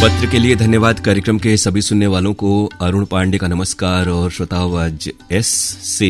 पत्र के लिए धन्यवाद। कार्यक्रम के सभी सुनने वालों को अरुण पांडे का नमस्कार। और श्रोताओं, आज एस से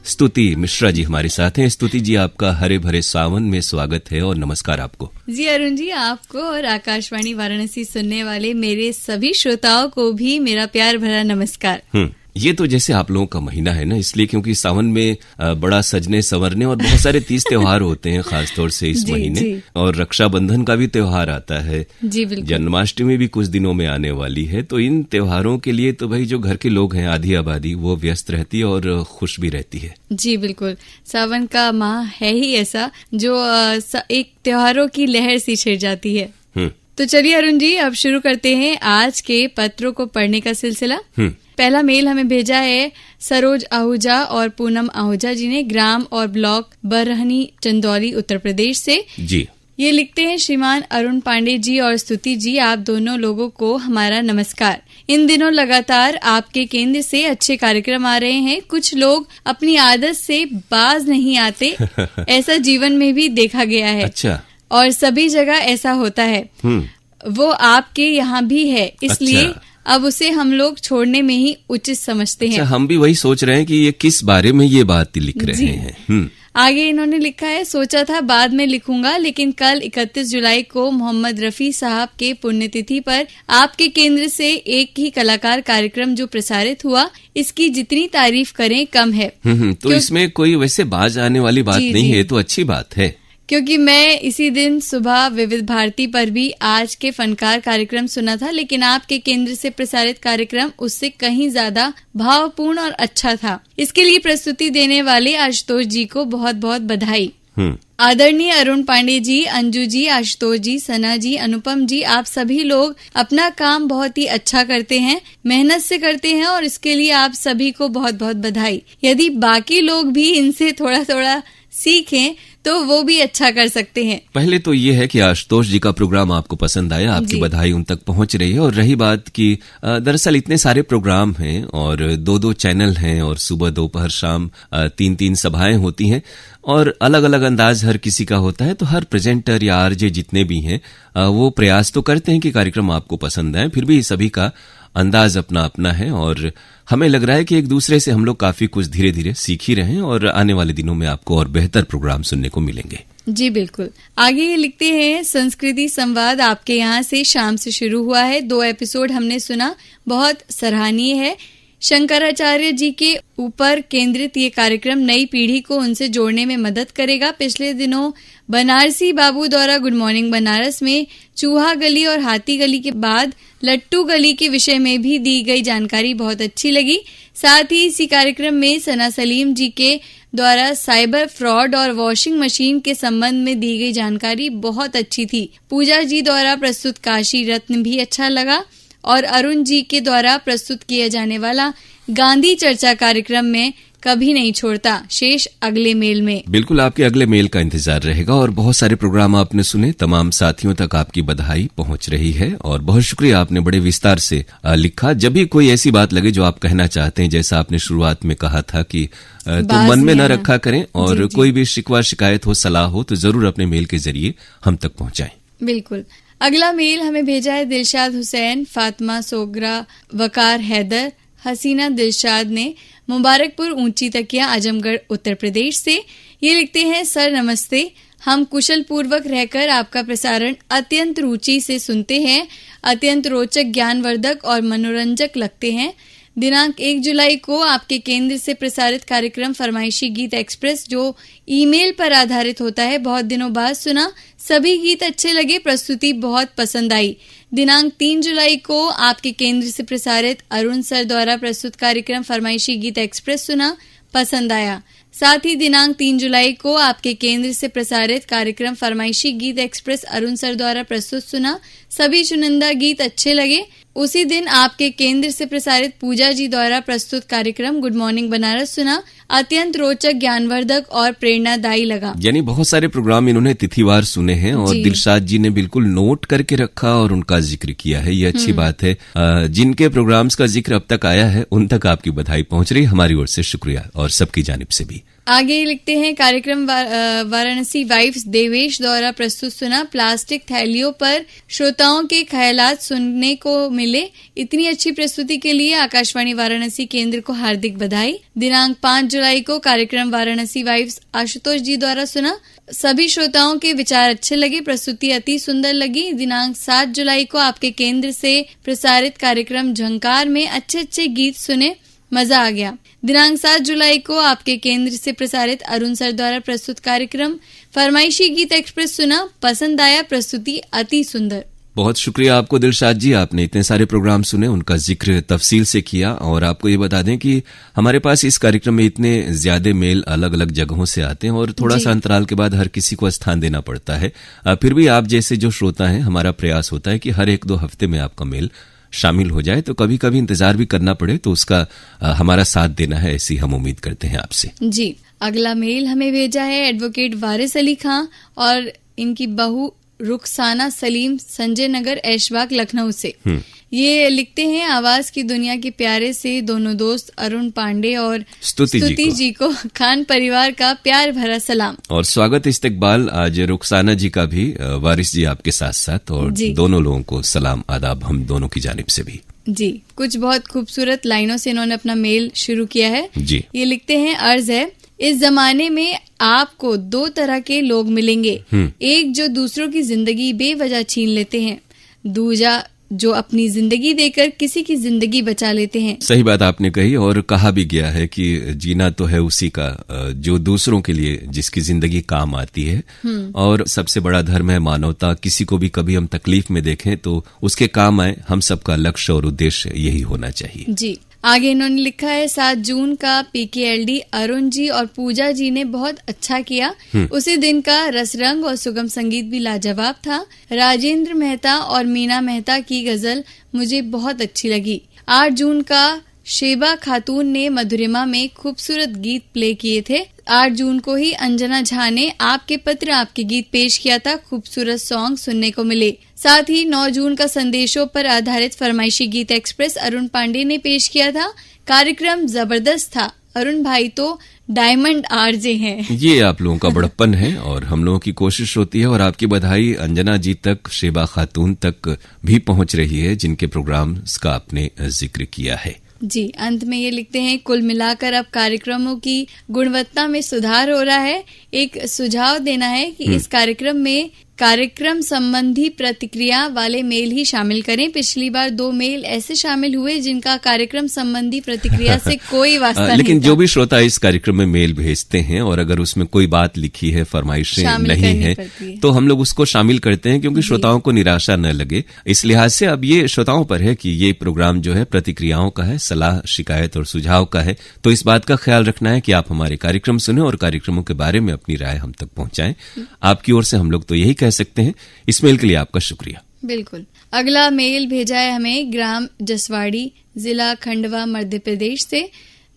स्तुति मिश्रा जी हमारे साथ हैं। स्तुति जी, आपका हरे भरे सावन में स्वागत है और नमस्कार आपको। जी अरुण जी, आपको और आकाशवाणी वाराणसी सुनने वाले मेरे सभी श्रोताओं को भी मेरा प्यार भरा नमस्कार। ये तो जैसे आप लोगों का महीना है ना, इसलिए क्योंकि सावन में बड़ा सजने संवरने और बहुत सारे तीज त्योहार होते हैं खासतौर से इस महीने। और रक्षाबंधन का भी त्योहार आता है जी, बिल्कुल। जन्माष्टमी भी कुछ दिनों में आने वाली है। तो इन त्योहारों के लिए तो भाई जो घर के लोग हैं, आधी आबादी, वो व्यस्त रहती है और खुश भी रहती है। जी बिल्कुल, सावन का माह है ही ऐसा जो एक त्योहारों की लहर सी छिड़ जाती है। तो चलिए अरुण जी, अब शुरू करते हैं आज के पत्रों को पढ़ने का सिलसिला। पहला मेल हमें भेजा है सरोज आहूजा और पूनम आहूजा जी ने, ग्राम और ब्लॉक बरहनी, चंदौली, उत्तर प्रदेश से। जी, ये लिखते हैं, श्रीमान अरुण पांडे जी और स्तुति जी, आप दोनों लोगों को हमारा नमस्कार। इन दिनों लगातार आपके केंद्र से अच्छे कार्यक्रम आ रहे हैं। कुछ लोग अपनी आदत से बाज नहीं आते, ऐसा जीवन में भी देखा गया है। अच्छा। और सभी जगह ऐसा होता है। वो आपके यहाँ भी है, इसलिए अब उसे हम लोग छोड़ने में ही उचित समझते हैं। हम भी वही सोच रहे हैं कि ये किस बारे में ये बात लिख रहे हैं। आगे इन्होंने लिखा है, सोचा था बाद में लिखूंगा, लेकिन कल 31 जुलाई को मोहम्मद रफी साहब के पुण्यतिथि पर आपके केंद्र से एक ही कलाकार कार्यक्रम जो प्रसारित हुआ, इसकी जितनी तारीफ करें कम है। तो इसमें कोई वैसे बाज आने वाली बात नहीं है, तो अच्छी बात है। क्योंकि मैं इसी दिन सुबह विविध भारती पर भी आज के फनकार कार्यक्रम सुना था, लेकिन आपके केंद्र से प्रसारित कार्यक्रम उससे कहीं ज्यादा भावपूर्ण और अच्छा था। इसके लिए प्रस्तुति देने वाले आशुतोष जी को बहुत बहुत बधाई। आदरणीय अरुण पांडे जी, अंजू जी, आशुतोष जी, सना जी, अनुपम जी, आप सभी लोग अपना काम बहुत ही अच्छा करते हैं, मेहनत से करते हैं और इसके लिए आप सभी को बहुत बहुत बधाई। यदि बाकी लोग भी इनसे थोड़ा थोड़ा सीखें तो वो भी अच्छा कर सकते हैं। पहले तो ये है कि आशुतोष जी का प्रोग्राम आपको पसंद आया, आपकी बधाई उन तक पहुंच रही है। और रही बात कि दरअसल इतने सारे प्रोग्राम हैं और 2-2 चैनल हैं और सुबह दोपहर शाम 3-3 सभाएं होती हैं और अलग अलग अंदाज हर किसी का होता है। तो हर प्रेजेंटर या आरजे जितने भी हैं वो प्रयास तो करते हैं कि कार्यक्रम आपको पसंद आए, फिर भी सभी का अंदाज अपना अपना है। और हमें लग रहा है कि एक दूसरे से हम लोग काफी कुछ धीरे धीरे सीख ही रहे हैं और आने वाले दिनों में आपको और बेहतर प्रोग्राम सुनने को मिलेंगे। जी बिल्कुल। आगे ये लिखते हैं, संस्कृति संवाद आपके यहाँ से शाम से शुरू हुआ है, 2 एपिसोड हमने सुना, बहुत सराहनीय है। शंकराचार्य जी के ऊपर केंद्रित ये कार्यक्रम नई पीढ़ी को उनसे जोड़ने में मदद करेगा। पिछले दिनों बनारसी बाबू द्वारा गुड मॉर्निंग बनारस में चूहा गली और हाथी गली के बाद लट्टू गली के विषय में भी दी गई जानकारी बहुत अच्छी लगी। साथ ही इसी कार्यक्रम में सना सलीम जी के द्वारा साइबर फ्रॉड और वॉशिंग मशीन के संबंध में दी गई जानकारी बहुत अच्छी थी। पूजा जी द्वारा प्रस्तुत काशी रत्न भी अच्छा लगा और अरुण जी के द्वारा प्रस्तुत किया जाने वाला गांधी चर्चा कार्यक्रम में कभी नहीं छोड़ता। शेष अगले मेल में। बिल्कुल, आपके अगले मेल का इंतजार रहेगा। और बहुत सारे प्रोग्राम आपने सुने, तमाम साथियों तक आपकी बधाई पहुंच रही है और बहुत शुक्रिया, आपने बड़े विस्तार से लिखा। जब भी कोई ऐसी बात लगे जो आप कहना चाहते हैं, जैसा आपने शुरुआत में कहा था कि तो मन में न रखा करें और कोई भी शिकवा शिकायत हो, सलाह हो तो जरूर अपने मेल के जरिए हम तक पहुंचाएं। बिल्कुल। अगला मेल हमें भेजा है दिलशाद हुसैन, फातिमा सोगरा, वकार हैदर, हसीना दिलशाद ने, मुबारकपुर ऊंची तकिया, आजमगढ़, उत्तर प्रदेश से। ये लिखते हैं, सर नमस्ते, हम कुशल पूर्वक रहकर आपका प्रसारण अत्यंत रुचि से सुनते हैं। अत्यंत रोचक, ज्ञानवर्धक और मनोरंजक लगते हैं। दिनांक 1 जुलाई को आपके केंद्र से प्रसारित कार्यक्रम फरमाइशी गीत एक्सप्रेस जो ईमेल पर आधारित होता है, बहुत दिनों बाद सुना, सभी गीत अच्छे लगे, प्रस्तुति बहुत पसंद आई। दिनांक 3 जुलाई को आपके केंद्र से प्रसारित अरुण सर द्वारा प्रस्तुत कार्यक्रम फरमाइशी गीत एक्सप्रेस सुना, पसंद आया। साथ ही दिनांक 3 जुलाई को आपके केंद्र से प्रसारित कार्यक्रम फरमाइशी गीत एक्सप्रेस अरुण सर द्वारा प्रस्तुत सुना, सभी चुनिंदा गीत अच्छे लगे। उसी दिन आपके केंद्र से प्रसारित पूजा जी द्वारा प्रस्तुत कार्यक्रम गुड मॉर्निंग बनारस सुना, अत्यंत रोचक, ज्ञानवर्धक और प्रेरणादायी लगा। यानी बहुत सारे प्रोग्राम इन्होंने तिथिवार सुने हैं और दिलशाद जी ने बिल्कुल नोट करके रखा और उनका जिक्र किया है, ये अच्छी बात है। जिनके प्रोग्राम्स का जिक्र अब तक आया है उन तक आपकी बधाई पहुंच रही, हमारी ओर से शुक्रिया और सबकी जानिब से भी। आगे लिखते हैं कार्यक्रम वाराणसी वाइब्स देवेश द्वारा प्रस्तुत सुना। प्लास्टिक थैलियों पर श्रोताओं के ख्यालात सुनने को मिले। इतनी अच्छी प्रस्तुति के लिए आकाशवाणी वाराणसी केंद्र को हार्दिक बधाई। दिनांक 5 जुलाई को कार्यक्रम वाराणसी वाइब्स आशुतोष जी द्वारा सुना। सभी श्रोताओं के विचार अच्छे लगे, प्रस्तुति अति सुंदर लगी। दिनांक 7 जुलाई को आपके केंद्र से प्रसारित कार्यक्रम झंकार में अच्छे गीत सुने, मजा आ गया। दिनांक 7 जुलाई को आपके केंद्र से प्रसारित अरुण सर द्वारा प्रस्तुत कार्यक्रम फरमाइशी गीत एक्सप्रेस सुना, पसंद आया, प्रस्तुति अति सुंदर। बहुत शुक्रिया आपको दिलशाद जी, आपने इतने सारे प्रोग्राम सुने, उनका जिक्र तफसील से किया। और आपको ये बता दें कि हमारे पास इस कार्यक्रम में इतने ज्यादा मेल अलग अलग जगहों से आते हैं और थोड़ा सा अंतराल के बाद हर किसी को स्थान देना पड़ता है। फिर भी आप जैसे जो श्रोता हैं, हमारा प्रयास होता है कि हर 1-2 हफ्ते में आपका मेल शामिल हो जाए। तो कभी कभी इंतजार भी करना पड़े तो उसका हमारा साथ देना है, ऐसी हम उम्मीद करते हैं आपसे। जी, अगला मेल हमें भेजा है एडवोकेट वारिस अली खां और इनकी बहू रुखसाना सलीम, संजय नगर, ऐशबाग, लखनऊ से। ये लिखते हैं आवाज की दुनिया के प्यारे से दोनों दोस्त अरुण पांडे और स्तुति जी को खान परिवार का प्यार भरा सलाम और स्वागत इस्तकबाल। आज रुखसाना जी का भी वारिस जी आपके साथ साथ और दोनों लोगों को सलाम आदाब हम दोनों की जानिब से भी। जी, कुछ बहुत खूबसूरत लाइनों से इन्होंने अपना मेल शुरू किया है। जी, ये लिखते हैं अर्ज है, इस जमाने में आपको 2 तरह के लोग मिलेंगे। एक जो दूसरों की जिंदगी बेवजह छीन लेते हैं, दूसरा जो अपनी जिंदगी देकर किसी की जिंदगी बचा लेते हैं। सही बात आपने कही और कहा भी गया है कि जीना तो है उसी का जो दूसरों के लिए जिसकी जिंदगी काम आती है। और सबसे बड़ा धर्म है मानवता। किसी को भी कभी हम तकलीफ में देखें तो उसके काम आए, हम सबका लक्ष्य और उद्देश्य यही होना चाहिए। जी, आगे इन्होंने लिखा है 7 जून का PKLD अरुण जी और पूजा जी ने बहुत अच्छा किया। उसी दिन का रसरंग और सुगम संगीत भी लाजवाब था। राजेंद्र मेहता और मीना मेहता की गजल मुझे बहुत अच्छी लगी। 8 जून का शेबा खातून ने मधुरिमा में खूबसूरत गीत प्ले किए थे। 8 जून को ही अंजना झा ने आपके पत्र आपके गीत पेश किया था। खूबसूरत सॉन्ग सुनने को मिले। साथ ही 9 जून का संदेशों पर आधारित फरमाइशी गीत एक्सप्रेस अरुण पांडे ने पेश किया था। कार्यक्रम जबरदस्त था। अरुण भाई तो डायमंड RJ हैं। ये आप लोगों का बड़प्पन है और हम लोगों की कोशिश होती है और आपकी बधाई अंजना जी तक, शेबा खातून तक भी पहुंच रही है जिनके प्रोग्राम्स का आपने जिक्र किया है। जी, अंत में ये लिखते हैं कुल मिलाकर अब कार्यक्रमों की गुणवत्ता में सुधार हो रहा है। एक सुझाव देना है कि इस कार्यक्रम में कार्यक्रम संबंधी प्रतिक्रिया वाले मेल ही शामिल करें। पिछली बार 2 मेल ऐसे शामिल हुए जिनका कार्यक्रम संबंधी प्रतिक्रिया से कोई वास्ता नहीं लेकिन था। जो भी श्रोता इस कार्यक्रम में मेल भेजते हैं और अगर उसमें कोई बात लिखी है, फरमाइशें नहीं है तो हम लोग उसको शामिल करते हैं क्योंकि श्रोताओं को निराशा न लगे। इस लिहाज से अब ये श्रोताओं पर है कि ये प्रोग्राम जो है प्रतिक्रियाओं का है, सलाह, शिकायत और सुझाव का है। तो इस बात का ख्याल रखना है कि आप हमारे कार्यक्रम सुने और कार्यक्रमों के बारे में अपनी राय हम तक पहुंचाएं। आपकी ओर से हम लोग तो यही कह सकते हैं। इस मेल के लिए आपका शुक्रिया। बिल्कुल। अगला मेल भेजा है हमें ग्राम जसवाड़ी, जिला खंडवा, मध्य प्रदेश से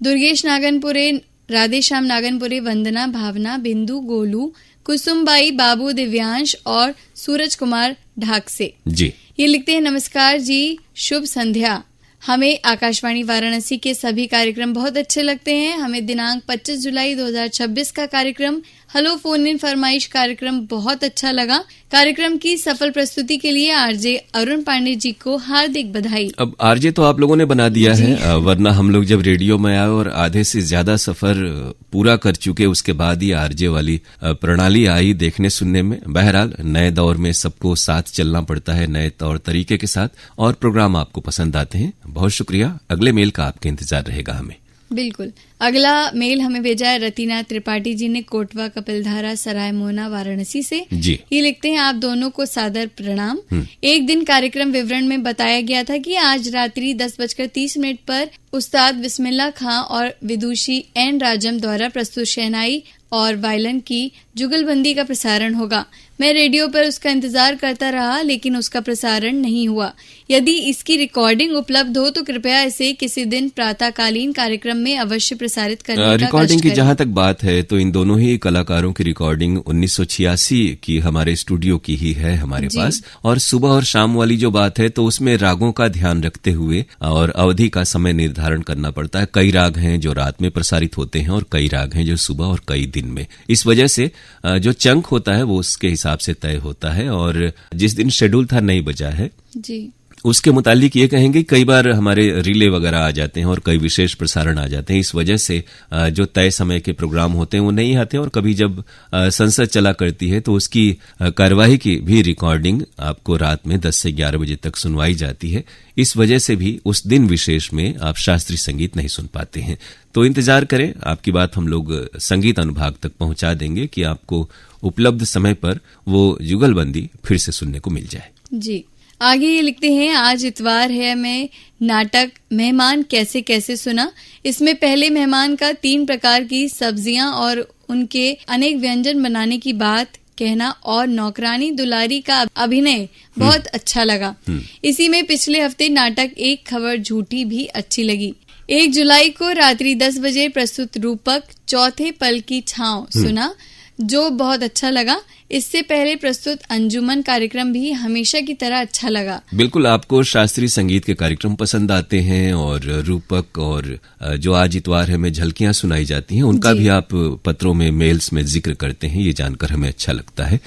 दुर्गेश नागनपुरे, राधेश्याम नागनपुरे, वंदना, भावना, बिंदु, गोलू, कुसुमबाई, बाबू, दिव्यांश और सूरज कुमार ढाक से। जी, ये लिखते हैं नमस्कार जी, शुभ संध्या। हमें आकाशवाणी वाराणसी के सभी कार्यक्रम बहुत अच्छे लगते हैं। हमें दिनांक 25 जुलाई 2026 का कार्यक्रम हेलो फोन इन फरमाइश कार्यक्रम बहुत अच्छा लगा। कार्यक्रम की सफल प्रस्तुति के लिए RJ अरुण पांडे जी को हार्दिक बधाई। अब RJ तो आप लोगों ने बना दिया है, वरना हम लोग जब रेडियो में आए और आधे से ज्यादा सफर पूरा कर चुके उसके बाद ही RJ वाली प्रणाली आई देखने सुनने में। बहरहाल नए दौर में सबको साथ चलना पड़ता है, नए तौर तरीके के साथ, और प्रोग्राम आपको पसंद आते हैं। बहुत शुक्रिया। अगले मेल का आपका इंतजार रहेगा हमें। बिल्कुल। अगला मेल हमें भेजा है रतीना त्रिपाठी जी ने, कोटवा, कपिलधारा, सराय मोहना, वाराणसी से। जी, ये लिखते हैं आप दोनों को सादर प्रणाम। एक दिन कार्यक्रम विवरण में बताया गया था कि आज रात्रि 10:30 पर उस्ताद बिस्मिल्लाह खां और विदुषी N राजम द्वारा प्रस्तुत शहनाई और वायलिन की जुगलबंदी का प्रसारण होगा। मैं रेडियो पर उसका इंतजार करता रहा, लेकिन उसका प्रसारण नहीं हुआ। यदि इसकी रिकॉर्डिंग उपलब्ध हो तो कृपया इसे किसी दिन प्रातःकालीन कार्यक्रम में अवश्य प्रसारित करने का रिकॉर्डिंग की करें। जहां तक बात है तो इन दोनों ही कलाकारों की रिकॉर्डिंग 1986 की हमारे स्टूडियो की ही है हमारे पास। और सुबह और शाम वाली जो बात है तो उसमें रागों का ध्यान रखते हुए और अवधि का समय निर्धारण करना पड़ता है। कई राग हैं जो रात में प्रसारित होते हैं और कई राग हैं जो सुबह और कई दिन में। इस वजह से जो चंक होता है वो उसके हिसाब से तय होता है। और जिस दिन शेड्यूल था नहीं बजा है जी, उसके मुतालिक ये कहेंगे कई बार हमारे रिले वगैरह आ जाते हैं और कई विशेष प्रसारण आ जाते हैं। इस वजह से जो तय समय के प्रोग्राम होते हैं वो नहीं आते। और कभी जब संसद चला करती है तो उसकी कार्यवाही की भी रिकॉर्डिंग आपको रात में 10 से 11 बजे तक सुनवाई जाती है। इस वजह से भी उस दिन विशेष में आप शास्त्रीय संगीत नहीं सुन पाते हैं। तो इंतजार करें, आपकी बात हम लोग संगीत अनुभाग तक पहुंचा देंगे कि आपको उपलब्ध समय पर वो जुगलबंदी फिर से सुनने को मिल जाए। जी, आगे ये लिखते हैं, आज इतवार है, मैं नाटक मेहमान कैसे कैसे सुना। इसमें पहले मेहमान का 3 प्रकार की सब्जियां और उनके अनेक व्यंजन बनाने की बात कहना और नौकरानी दुलारी का अभिनय बहुत अच्छा लगा। इसी में पिछले हफ्ते नाटक एक खबर झूठी भी अच्छी लगी। 1 जुलाई को रात्रि 10 बजे प्रस्तुत रूपक चौथे पल की छांव सुना जो बहुत अच्छा लगा। इससे पहले प्रस्तुत अंजुमन कार्यक्रम भी हमेशा की तरह अच्छा लगा। बिल्कुल, आपको शास्त्रीय संगीत के कार्यक्रम पसंद आते हैं और रूपक और जो आज इतवार है में झलकियां सुनाई जाती हैं उनका भी आप पत्रों में, मेल्स में जिक्र करते हैं। ये जानकर हमें अच्छा लगता है।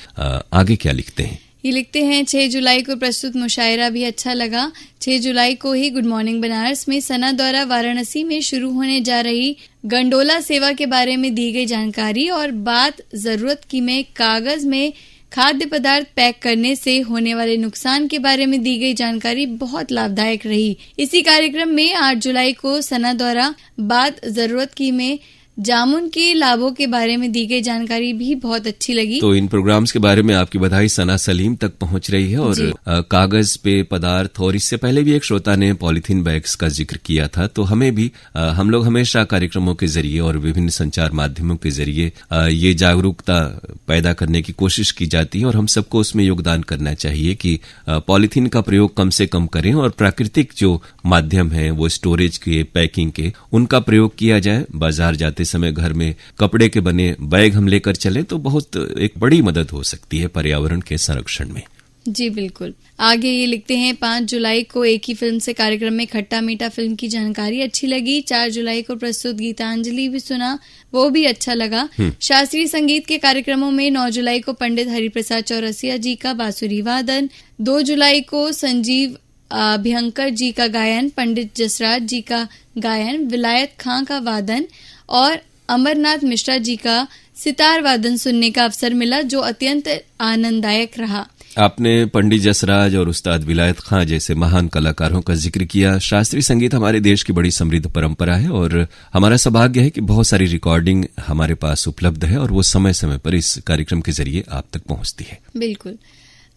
आगे क्या लिखते हैं? ये लिखते हैं, 6 जुलाई को प्रस्तुत मुशायरा भी अच्छा लगा। 6 जुलाई को ही गुड मॉर्निंग बनारस में सना द्वारा वाराणसी में शुरू होने जा रही गंडोला सेवा के बारे में दी गई जानकारी और बात जरूरत की में कागज में खाद्य पदार्थ पैक करने से होने वाले नुकसान के बारे में दी गई जानकारी बहुत लाभदायक रही। इसी कार्यक्रम में 8 जुलाई को सना द्वारा बात जरूरत की में जामुन के लाभों के बारे में दी गई जानकारी भी बहुत अच्छी लगी। तो इन प्रोग्राम्स के बारे में आपकी बधाई सना सलीम तक पहुंच रही है। और कागज पे पदार्थ और इससे पहले भी एक श्रोता ने पॉलीथीन बैग्स का जिक्र किया था। तो हमें भी हम लोग हमेशा कार्यक्रमों के जरिए और विभिन्न संचार माध्यमों के जरिए ये जागरूकता पैदा करने की कोशिश की जाती है और हम सबको उसमें योगदान करना चाहिए कि पॉलीथीन का प्रयोग कम से कम करें और प्राकृतिक जो माध्यम है वो स्टोरेज के, पैकिंग के, उनका प्रयोग किया जाए। बाजार जाते समय घर में कपड़े के बने बैग हम लेकर चलें तो बहुत एक बड़ी मदद हो सकती है पर्यावरण के संरक्षण में। जी बिल्कुल। आगे ये लिखते हैं, 5 जुलाई को एक ही फिल्म से कार्यक्रम में खट्टा मीठा फिल्म की जानकारी अच्छी लगी। 4 जुलाई को प्रस्तुत गीतांजलि भी सुना, वो भी अच्छा लगा। शास्त्रीय संगीत के कार्यक्रमों में 9 जुलाई को पंडित हरिप्रसाद चौरसिया जी का बांसुरी वादन, 2 जुलाई को संजीव अभ्यंकर जी का गायन, पंडित जसराज जी का गायन, विलायत खां का वादन और अमरनाथ मिश्रा जी का सितार वादन सुनने का अवसर मिला जो अत्यंत आनंददायक रहा। आपने पंडित जसराज और उस्ताद विलायत खां जैसे महान कलाकारों का जिक्र किया। शास्त्रीय संगीत हमारे देश की बड़ी समृद्ध परंपरा है और हमारा सौभाग्य है कि बहुत सारी रिकॉर्डिंग हमारे पास उपलब्ध है और वो समय समय पर इस कार्यक्रम के जरिए आप तक पहुंचती है। बिल्कुल।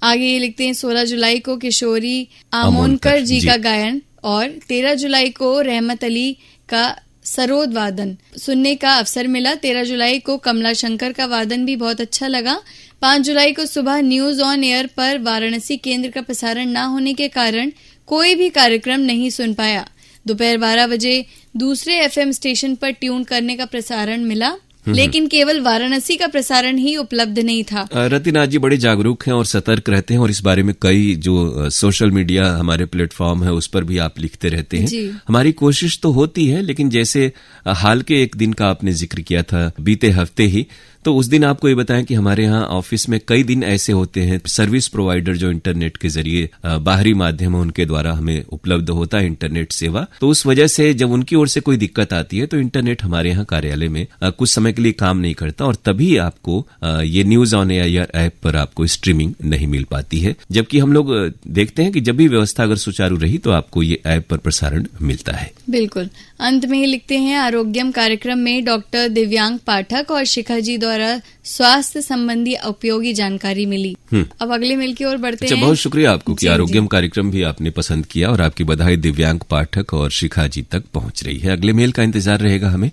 आगे ये लिखते हैं, 16 जुलाई को किशोरी आमोनकर जी का गायन और 13 जुलाई को रहमत अली का सरोद वादन सुनने का अवसर मिला। 13 जुलाई को कमला शंकर का वादन भी बहुत अच्छा लगा। 5 जुलाई को सुबह न्यूज ऑन एयर पर वाराणसी केंद्र का प्रसारण न होने के कारण कोई भी कार्यक्रम नहीं सुन पाया। दोपहर 12 बजे दूसरे एफएम स्टेशन पर ट्यून करने का प्रसारण मिला, लेकिन केवल वाराणसी का प्रसारण ही उपलब्ध नहीं था। रतिनाथ जी बड़े जागरूक हैं और सतर्क रहते हैं और इस बारे में कई जो सोशल मीडिया हमारे प्लेटफॉर्म है उस पर भी आप लिखते रहते हैं। हमारी कोशिश तो होती है, लेकिन जैसे हाल के एक दिन का आपने जिक्र किया था बीते हफ्ते ही, तो उस दिन आपको ये बताएं कि हमारे यहाँ ऑफिस में कई दिन ऐसे होते हैं सर्विस प्रोवाइडर जो इंटरनेट के जरिए बाहरी माध्यम उनके द्वारा हमें उपलब्ध होता है इंटरनेट सेवा। तो उस वजह से जब उनकी ओर से कोई दिक्कत आती है तो इंटरनेट हमारे यहाँ कार्यालय में कुछ समय के लिए काम नहीं करता और तभी आपको ये न्यूज ऑन एयर ऐप पर आपको स्ट्रीमिंग नहीं मिल पाती है। जबकि हम लोग देखते हैं कि जब भी व्यवस्था अगर सुचारू रही तो आपको ये ऐप पर प्रसारण मिलता है। बिल्कुल। अंत में ही लिखते हैं, आरोग्यम कार्यक्रम में डॉक्टर दिव्यांग पाठक और शिखा जी द्वारा स्वास्थ्य संबंधी उपयोगी जानकारी मिली। अब अगले मेल की ओर बढ़ते हैं। बहुत शुक्रिया आपको कि आरोग्यम कार्यक्रम भी आपने पसंद किया और आपकी बधाई दिव्यांग पाठक और शिखा जी तक पहुंच रही है। अगले मेल का इंतजार रहेगा हमें।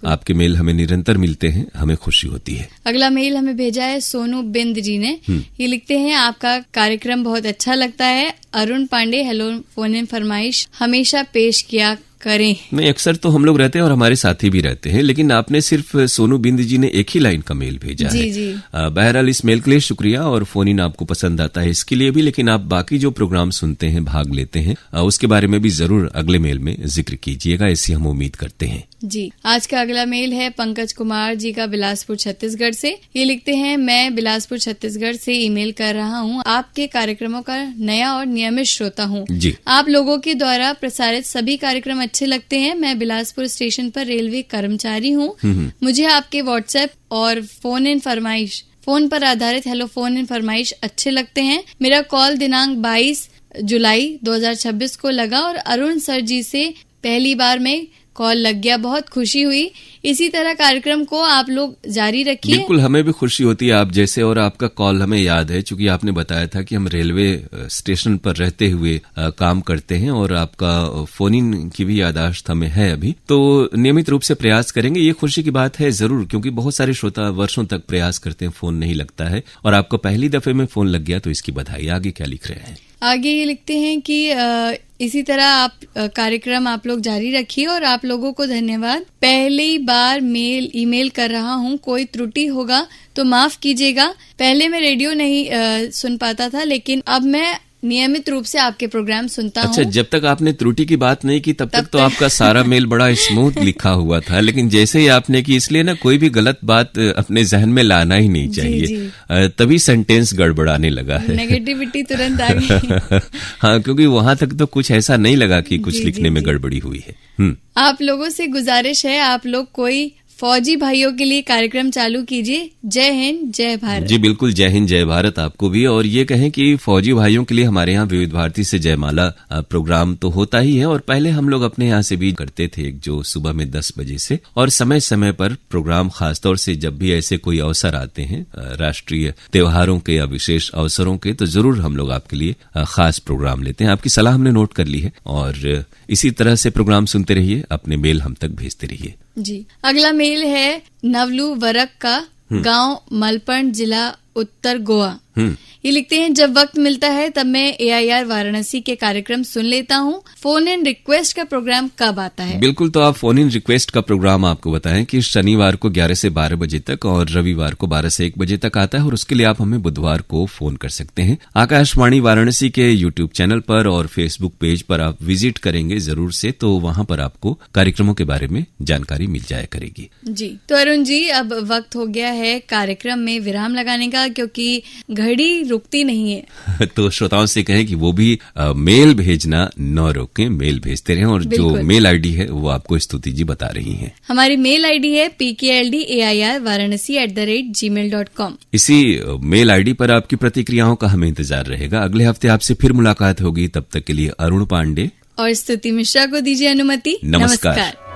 आपके मेल हमें निरंतर मिलते हैं, हमें खुशी होती है। अगला मेल हमें भेजा है सोनू बिंद जी ने। ये लिखते हैं, आपका कार्यक्रम बहुत अच्छा लगता है। Arun Pandey hello phone in फरमाइश हमेशा पेश किया करें। नहीं, अक्सर तो हम लोग रहते हैं और हमारे साथी भी रहते हैं, लेकिन आपने सिर्फ सोनू बिंद जी ने एक ही लाइन का मेल भेजा है। जी। बहरहाल इस मेल के लिए शुक्रिया और फोन इन आपको पसंद आता है इसके लिए भी, लेकिन आप बाकी जो प्रोग्राम सुनते हैं, भाग लेते हैं, उसके बारे में भी जरूर अगले मेल में जिक्र कीजिएगा, ऐसी हम उम्मीद करते हैं। जी, आज का अगला मेल है पंकज कुमार जी का बिलासपुर छत्तीसगढ़ से। ये लिखते हैं, मैं बिलासपुर छत्तीसगढ़ से ईमेल कर रहा हूँ। आपके कार्यक्रमों का नया और नियमित श्रोता हूँ। आप लोगों के द्वारा प्रसारित सभी कार्यक्रम अच्छे लगते हैं। मैं बिलासपुर स्टेशन पर रेलवे कर्मचारी हूँ। मुझे आपके व्हाट्सएप और फोन पर आधारित हेलो फोन इन फरमाइश अच्छे लगते हैं। मेरा कॉल दिनांक 22 जुलाई 2026 को लगा और अरुण सर जी से पहली बार में कॉल लग गया, बहुत खुशी हुई। इसी तरह कार्यक्रम को आप लोग जारी रखिए। बिल्कुल, हमें भी खुशी होती है आप जैसे, और आपका कॉल हमें याद है क्योंकि आपने बताया था कि हम रेलवे स्टेशन पर रहते हुए काम करते हैं और आपका फोन इन की भी याददाश्त हमें है अभी, तो नियमित रूप से प्रयास करेंगे। ये खुशी की बात है जरूर, क्योंकि बहुत सारे श्रोता वर्षों तक प्रयास करते हैं, फोन नहीं लगता है, और आपको पहली दफे में फोन लग गया तो इसकी बधाई। आगे क्या लिख रहे हैं? आगे ये लिखते हैं कि इसी तरह आप कार्यक्रम आप लोग जारी रखिए और आप लोगों को धन्यवाद। पहली बार ईमेल कर रहा हूँ, कोई त्रुटि होगा तो माफ कीजिएगा। पहले मैं रेडियो नहीं सुन पाता था, लेकिन अब मैं नियमित रूप से आपके प्रोग्राम सुनता हूँ। अच्छा, जब तक आपने त्रुटि की बात नहीं की तब तक तो आपका सारा मेल बड़ा स्मूथ लिखा हुआ था, लेकिन जैसे ही आपने की, इसलिए ना कोई भी गलत बात अपने जहन में लाना ही नहीं चाहिए। तभी सेंटेंस गड़बड़ाने लगा है, नेगेटिविटी तुरंत आ गई। हाँ, क्योंकि वहां तक तो कुछ ऐसा नहीं लगा कि कुछ लिखने में गड़बड़ी हुई है। आप लोगों से गुजारिश है, आप लोग कोई फौजी भाइयों के लिए कार्यक्रम चालू कीजिए। जय हिंद, जय भारत। जी बिल्कुल, जय हिंद, जय भारत आपको भी। और ये कहें कि फौजी भाइयों के लिए हमारे यहाँ विविध भारती से जयमाला प्रोग्राम तो होता ही है, और पहले हम लोग अपने यहाँ से भी करते थे, जो सुबह में 10 बजे से, और समय समय पर प्रोग्राम, खासतौर से जब भी ऐसे कोई अवसर आते हैं राष्ट्रीय त्योहारों के या विशेष अवसरों के, तो जरूर हम लोग आपके लिए खास प्रोग्राम लेते हैं। आपकी सलाह हमने नोट कर ली है, और इसी तरह से प्रोग्राम सुनते रहिए, अपने मेल हम तक भेजते रहिए। जी, अगला मेल है नवलू वरक का, गांव मलपण, जिला उत्तर गोवा। ये लिखते हैं, जब वक्त मिलता है तब मैं AIR वाराणसी के कार्यक्रम सुन लेता हूँ। फोन इन रिक्वेस्ट का प्रोग्राम कब आता है? बिल्कुल, तो आप फोन इन रिक्वेस्ट का प्रोग्राम आपको बताएं कि शनिवार को 11 से 12 बजे तक और रविवार को 12 से 1 बजे तक आता है, और उसके लिए आप हमें बुधवार को फोन कर सकते हैं। आकाशवाणी वाराणसी के YouTube चैनल पर और Facebook पेज पर आप विजिट करेंगे जरूर से, तो वहां पर आपको कार्यक्रमों के बारे में जानकारी मिल जाया करेगी। जी, तो अरुण जी, अब वक्त हो गया है कार्यक्रम में विराम लगाने का, क्योंकि घड़ी रुकती नहीं है। तो श्रोताओं से कहें कि वो भी मेल भेजना न रोकें, मेल भेजते रहें, और जो मेल आईडी है वो आपको स्तुति जी बता रही हैं। हमारी मेल आईडी है pkldair@gmail.com। इसी मेल आईडी पर आपकी प्रतिक्रियाओं का हमें इंतजार रहेगा। अगले हफ्ते आपसे फिर मुलाकात होगी, तब तक के लिए अरुण पांडे और स्तुति मिश्रा को दीजिए अनुमति। नमस्कार।